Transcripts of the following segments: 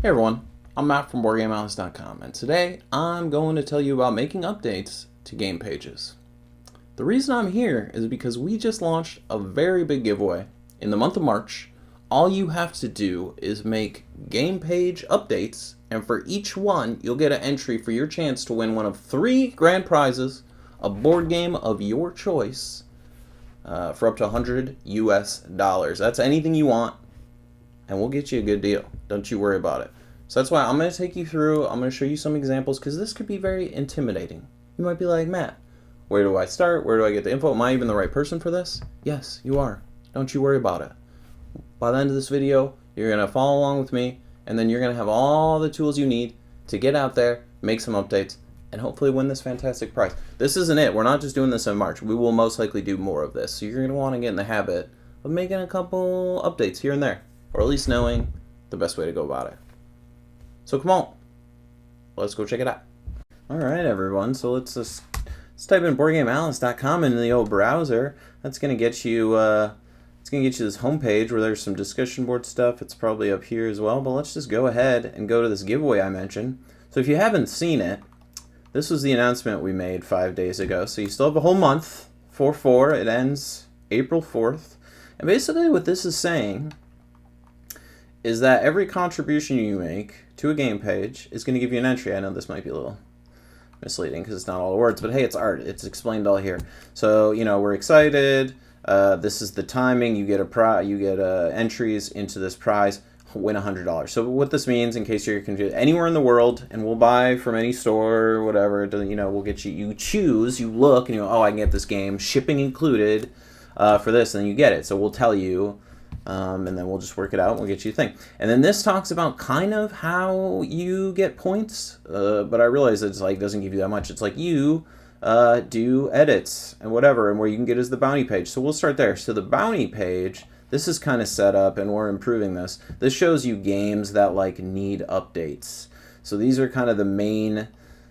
Hey everyone, I'm Matt from BoardGameAtlas.com, and today I'm going to tell you about making updates to game pages. The reason I'm here is because we just launched a very big giveaway in the month of March. All you have to do is make game page updates, and for each one you'll get an entry for your chance to win one of 3 grand prizes, a board game of your choice, for up to $100 US. That's anything you want, and we'll get you a good deal. Don't you worry about it. So that's why I'm going to take you through, I'm going to show you some examples, because this could be very intimidating. You might be like, Matt, where do I start? Where do I get the info? Am I even the right person for this? Yes, you are. Don't you worry about it. By the end of this video, you're going to follow along with me, and then you're going to have all the tools you need to get out there, make some updates, and hopefully win this fantastic prize. This isn't it. We're not just doing this in March. We will most likely do more of this. So you're going to want to get in the habit of making a couple updates here and there, or at least knowing the best way to go about it. So come on, let's go check it out. All right, everyone. So let's type in BoardGameAtlas.com into the old browser. That's gonna get you. It's gonna get you this homepage where there's some discussion board stuff. It's probably up here as well. But let's just go ahead and go to this giveaway I mentioned. So if you haven't seen it, this was the announcement we made 5 days ago. So you still have a whole month. 4/4. It ends April 4th. And basically, what this is saying is that every contribution you make to a game page is going to give you an entry. I know this might be a little misleading because it's not all the words, but hey, it's art. It's explained all here. So, you know, we're excited. This is the timing. You get entries into this prize. Win $100. So what this means, in case you're confused, anywhere in the world, and we'll buy from any store or whatever, you know, we'll get you, you choose, you look, and you go, oh, I can get this game, shipping included, for this, and then you get it. So we'll tell you, and then we'll just work it out and we'll get you a thing. And then this talks about kind of how you get points, but I realize it's like doesn't give you that much. It's like you do edits and whatever, and where you can get is the bounty page. So we'll start there. So the bounty page, this is kind of set up, and we're improving this. This shows you games that like need updates. So these are kind of the main,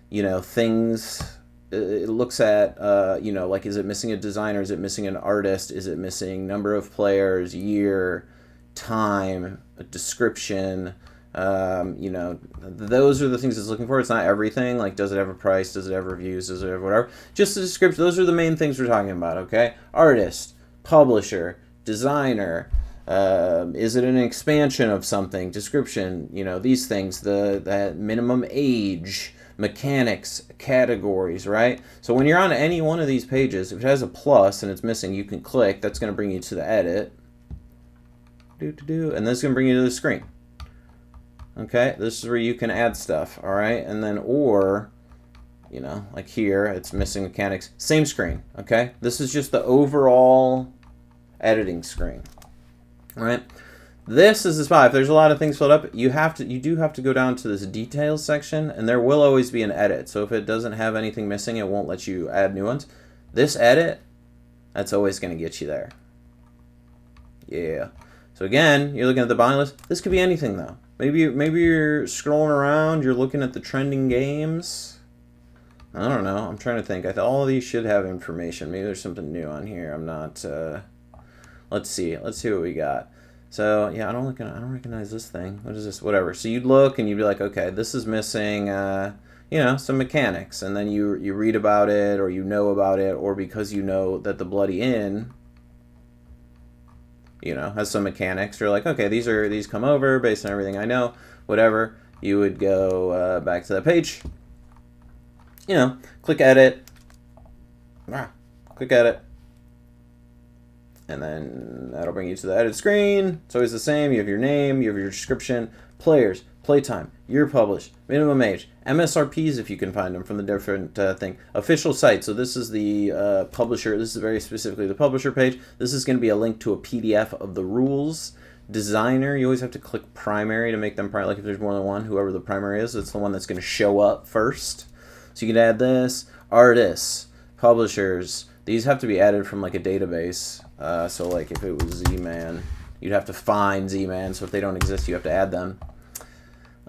you know, things. It looks at, you know, like, is it missing a designer? Is it missing an artist? Is it missing number of players, year, time, a description? You know, those are the things it's looking for. It's not everything. Like, does it have a price? Does it have reviews? Does it have whatever? Just the description. Those are the main things we're talking about, okay? Artist, publisher, designer. Is it an expansion of something? Description, you know, these things. That minimum age, mechanics, categories, right? So when you're on any one of these pages, if it has a plus and it's missing, you can click. That's going to bring you to the edit. And this is going to bring you to the screen. Okay, this is where you can add stuff, all right? And then, or, you know, like here, it's missing mechanics. Same screen, okay? This is just the overall editing screen, all right? This is the spot. If there's a lot of things filled up, you do have to go down to this details section, and there will always be an edit. So if it doesn't have anything missing, it won't let you add new ones. This edit, that's always going to get you there. Yeah. So again, you're looking at the bounty list. This could be anything though. Maybe you're scrolling around, you're looking at the trending games. I don't know. I'm trying to think. All of these should have information. Maybe there's something new on here. I'm not. Let's see. Let's see what we got. So yeah, I don't recognize this thing. What is this? Whatever. So you'd look and you'd be like, okay, this is missing, you know, some mechanics, and then you read about it, or you know about it, or because you know that the Bloody Inn, you know, has some mechanics. You're like, okay, these come over based on everything I know. Whatever. You would go back to that page. You know, click edit. Click edit. And then that'll bring you to the edit screen. It's always the same. You have your name, you have your description, players, playtime, year published, minimum age, MSRPs if you can find them from the different thing, official site. So this is the publisher. This is very specifically the publisher page. This is going to be a link to a PDF of the rules. Designer, you always have to click primary to make them primary. Like if there's more than one, whoever the primary is, it's the one that's going to show up first. So you can add this. Artists, publishers. These have to be added from like a database. So like if it was Z-Man, you'd have to find Z-Man. So if they don't exist, you have to add them.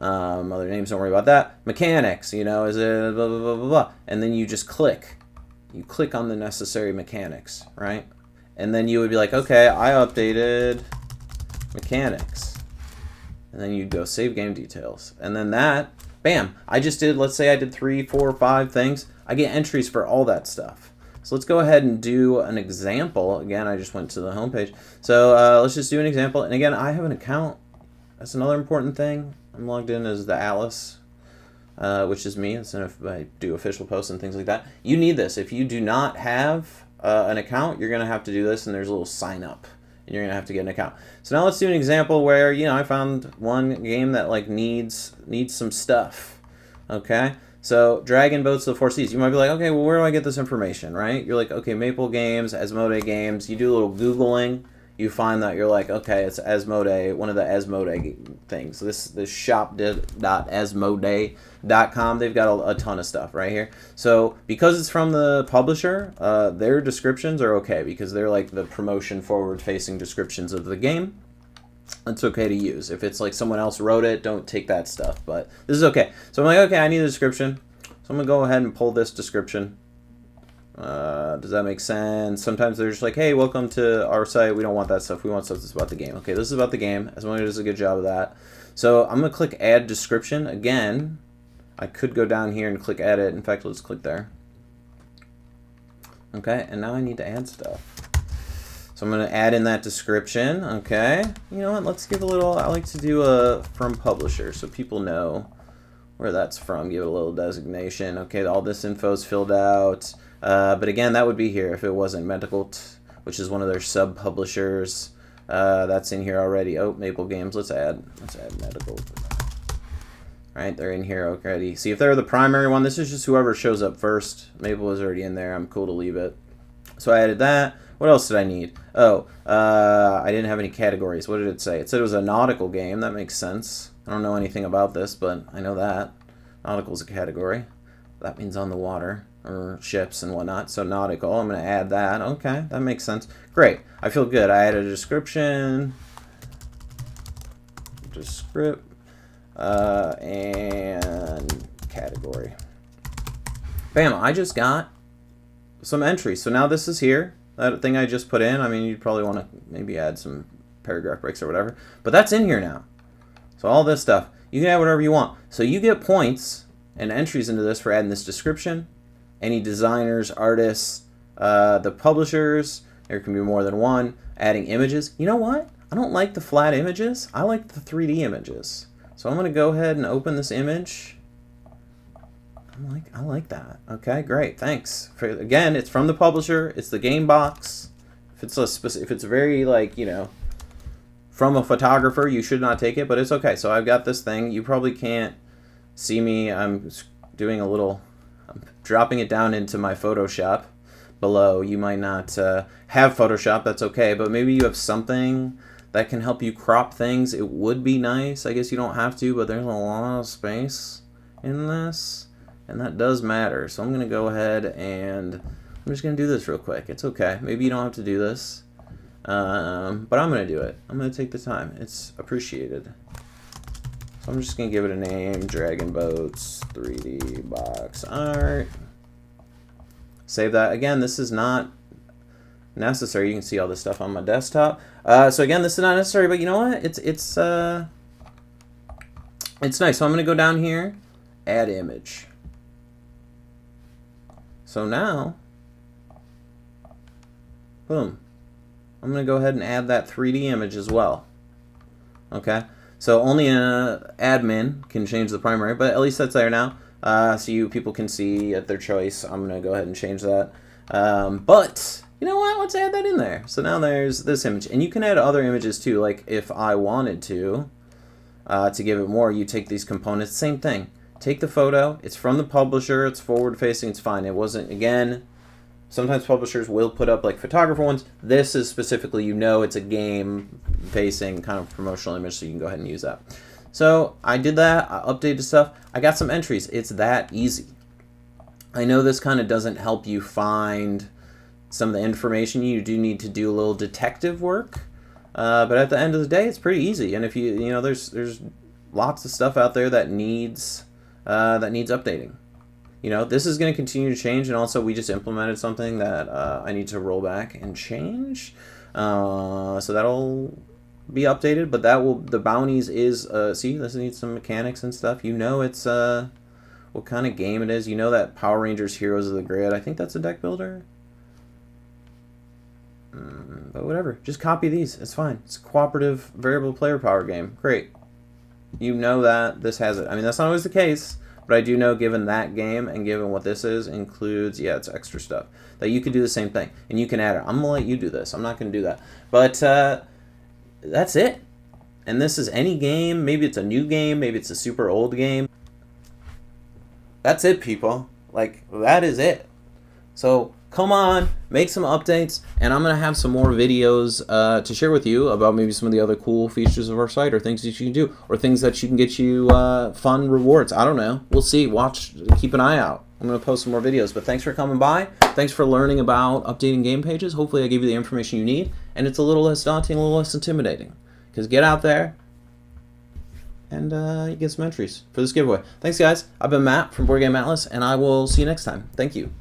Other names, don't worry about that. Mechanics, you know, is it blah, blah, blah, blah, blah. And then you just click. You click on the necessary mechanics, right? And then you would be like, okay, I updated mechanics. and then you'd go save game details. And then that, bam, I just did, let's say I did 3, 4, 5 things. I get entries for all that stuff. So let's go ahead and do an example. Again, I just went to the home page. So let's just do an example. And again, I have an account. That's another important thing. I'm logged in as the Alice, which is me. That's if I do official posts and things like that. You need this. If you do not have an account, you're going to have to do this, and there's a little sign up. And you're going to have to get an account. So now let's do an example where, you know, I found one game that like needs some stuff. Okay? So, Dragon Boats of the Four Seas. You might be like, okay, well, where do I get this information, right? You're like, okay, Maple Games, Asmodee Games. You do a little Googling. You find that you're like, okay, it's Asmodee, one of the Asmodee things. This shop.asmodee.com, they've got a ton of stuff right here. So, because it's from the publisher, their descriptions are okay because they're like the promotion forward-facing descriptions of the game. It's okay to use. If it's like someone else wrote it, don't take that stuff. But this is okay. So I'm like, okay, I need a description. So I'm going to go ahead and pull this description. Does that make sense? Sometimes they're just like, hey, welcome to our site. We don't want that stuff. We want stuff that's about the game. Okay, this is about the game. Asmodee does a good job of that. So I'm going to click Add Description. Again, I could go down here and click Edit. In fact, let's click there. Okay, and now I need to add stuff. So I'm going to add in that description, okay? You know what, let's give a little, I like to do a from publisher so people know where that's from. Give it a little designation. Okay, all this info is filled out. But again, that would be here if it wasn't Medical, which is one of their sub-publishers. That's in here already. Oh, Maple Games, let's add Medical. All right, they're in here already. See, if they're the primary one, this is just whoever shows up first. Maple was already in there. I'm cool to leave it. So I added that. What else did I need? Oh, I didn't have any categories. What did it say? It said it was a nautical game. That makes sense. I don't know anything about this, but I know that. Nautical is a category. That means on the water, or ships and whatnot. So nautical, I'm going to add that. Okay, that makes sense. Great. I feel good. I added a description. And category. Bam, I just got some entries. So now this is here. That thing I just put in, I mean, you'd probably want to maybe add some paragraph breaks or whatever. But that's in here now. So all this stuff, you can add whatever you want. So you get points and entries into this for adding this description. Any designers, artists, the publishers, there can be more than one. Adding images. You know what? I don't like the flat images. I like the 3D images. So I'm going to go ahead and open this image. I like that. Okay, great. Thanks. Again, it's from the publisher. It's the game box. If it's very like, you know, from a photographer, you should not take it, but it's okay. So I've got this thing. You probably can't see me. I'm doing a little. I'm dropping it down into my Photoshop below. You might not have Photoshop. That's okay, but maybe you have something that can help you crop things. It would be nice. I guess you don't have to, but there's a lot of space in this. And that does matter. So I'm going to go ahead and I'm just going to do this real quick. It's okay. Maybe you don't have to do this. But I'm going to do it. I'm going to take the time. It's appreciated. So I'm just going to give it a name. Dragon Boats 3D box art. Save that. Again, this is not necessary. You can see all this stuff on my desktop. So again, this is not necessary, but you know what? It's nice. So I'm going to go down here. Add image. So now, boom, I'm going to go ahead and add that 3D image as well. Okay, so only an admin can change the primary, but at least that's there now. So people can see at their choice. I'm going to go ahead and change that. But, you know what, let's add that in there. So now there's this image. And you can add other images too, like if I wanted to give it more, you take these components, same thing. Take the photo. It's from the publisher. It's forward-facing. It's fine. It wasn't, again, sometimes publishers will put up, like, photographer ones. This is specifically, you know, it's a game-facing kind of promotional image, so you can go ahead and use that. So I did that. I updated stuff. I got some entries. It's that easy. I know this kind of doesn't help you find some of the information. You do need to do a little detective work. But at the end of the day, it's pretty easy. And if you know, there's lots of stuff out there that needs updating. You know, this is going to continue to change, and also we just implemented something that I need to roll back and change. So that'll be updated, but that will, the bounties is, see, this needs some mechanics and stuff. You know it's, what kind of game it is. You know that Power Rangers Heroes of the Grid, I think that's a deck builder. But whatever, just copy these, it's fine. It's a cooperative variable player power game, great. You know that this has it. I mean, that's not always the case, but I do know, given that game and given what this is, includes, yeah, it's extra stuff, that you could do the same thing. And you can add it. I'm going to let you do this. I'm not going to do that. But that's it. And this is any game. Maybe it's a new game. Maybe it's a super old game. That's it, people. Like, that is it. So come on, make some updates, and I'm going to have some more videos to share with you about maybe some of the other cool features of our site, or things that you can do, or things that you can get you fun rewards. I don't know. We'll see. Watch. Keep an eye out. I'm going to post some more videos. But thanks for coming by. Thanks for learning about updating game pages. Hopefully I gave you the information you need, and it's a little less daunting, a little less intimidating. Because get out there and you get some entries for this giveaway. Thanks, guys. I've been Matt from Board Game Atlas, and I will see you next time. Thank you.